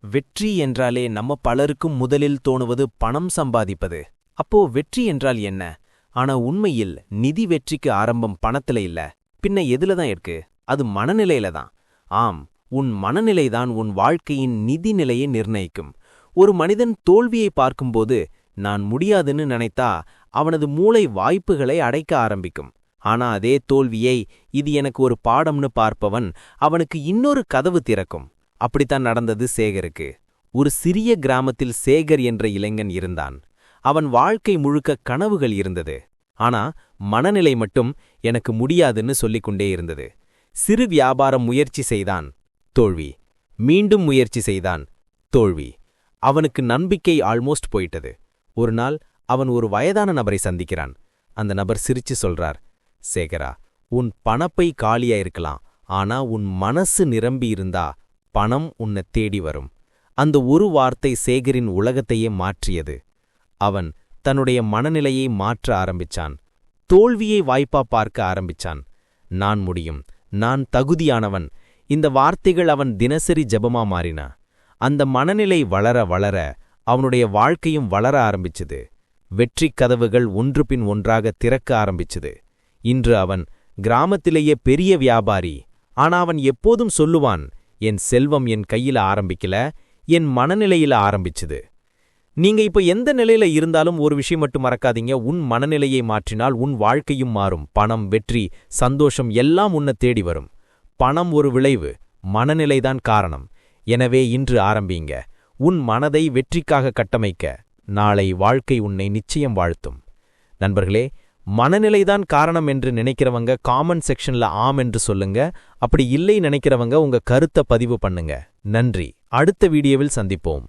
வெற்றி என்றாலே நம்ம பலருக்கும் முதலில் தோணுவது பணம் சம்பாதிப்பது. அப்போ வெற்றி என்றால் என்ன? ஆனா உண்மையில் நிதி வெற்றிக்கு ஆரம்பம் பணத்துல இல்ல, பின்ன எதுல தான் இருக்கு? அது மனநிலையில தான். ஆம், உன் மனநிலைதான் உன் வாழ்க்கையின் நிதி நிலையை நிர்ணயிக்கும். ஒரு மனிதன் தோல்வியை பார்க்கும்போது நான் முடியாதுன்னு நினைத்தா அவனது மூளை வாய்ப்புகளை அடைக்க ஆரம்பிக்கும். ஆனா அதே தோல்வியை இது எனக்கு ஒரு பாடம்னு பார்ப்பவன் அவனுக்கு இன்னொரு கதவு திறக்கும். அப்படித்தான் நடந்தது சேகருக்கு. ஒரு சிறிய கிராமத்தில் சேகர் என்ற இளைஞன் இருந்தான். அவன் வாழ்க்கை முழுக்க கனவுகள் இருந்தது. ஆனா மனநிலை மட்டும் எனக்கு முடியாதுன்னு சொல்லிக்கொண்டே இருந்தது. சிறு வியாபாரம் முயற்சி செய்தான், தோல்வி. மீண்டும் முயற்சி செய்தான், தோல்வி. அவனுக்கு நம்பிக்கை ஆல்மோஸ்ட் போயிட்டது. ஒரு நாள் அவன் ஒரு வயதான நபரை சந்திக்கிறான். அந்த நபர் சிரிச்சு சொல்றார், சேகரா, உன் பணப்பை காலியா இருக்கலாம், ஆனா உன் மனசு நிரம்பி இருந்தா பணம் உன்னை தேடி வரும். அந்த ஒரு வார்த்தை சேகரின் உலகத்தையே மாற்றியது. அவன் தன்னுடைய மனநிலையை மாற்ற ஆரம்பிச்சான். தோல்வியை வாய்ப்பா பார்க்க ஆரம்பிச்சான். நான் முடியும், நான் தகுதியானவன், இந்த வார்த்தைகள் அவன் தினசரி ஜெபமா மாறினா. அந்த மனநிலை வளர வளர அவனுடைய வாழ்க்கையும் வளர ஆரம்பிச்சுது. வெற்றிக் கதவுகள் ஒன்று பின் ஒன்றாக திறக்க ஆரம்பிச்சுது. இன்று அவன் கிராமத்திலேயே பெரிய வியாபாரி. ஆனா அவன் எப்போதும் சொல்லுவான், என் செல்வம் என் கையில ஆரம்பிக்கல, என் மனநிலையில ஆரம்பிச்சுது. நீங்க இப்ப எந்த நிலையில இருந்தாலும் ஒரு விஷயம் மட்டும் மறக்காதீங்க, உன் மனநிலையை மாற்றினால் உன் வாழ்க்கையும் மாறும். பணம், வெற்றி, சந்தோஷம் எல்லாம் உன்னை தேடி வரும். பணம் ஒரு விளைவு, மனநிலைதான் காரணம். எனவே இன்று ஆரம்பிங்க. உன் மனதை வெற்றிக்காக கட்டமைக்க. நாளை வாழ்க்கை உன்னை நிச்சயம் வாழ்த்தும். நண்பர்களே, மனநிலைதான் காரணம் என்று நினைக்கிறவங்க காமெண்ட் செக்ஷன்ல ஆம் என்று சொல்லுங்க. அப்படி இல்லை நினைக்கிறவங்க உங்க கருத்தை பதிவு பண்ணுங்க. நன்றி. அடுத்த வீடியோவில் சந்திப்போம்.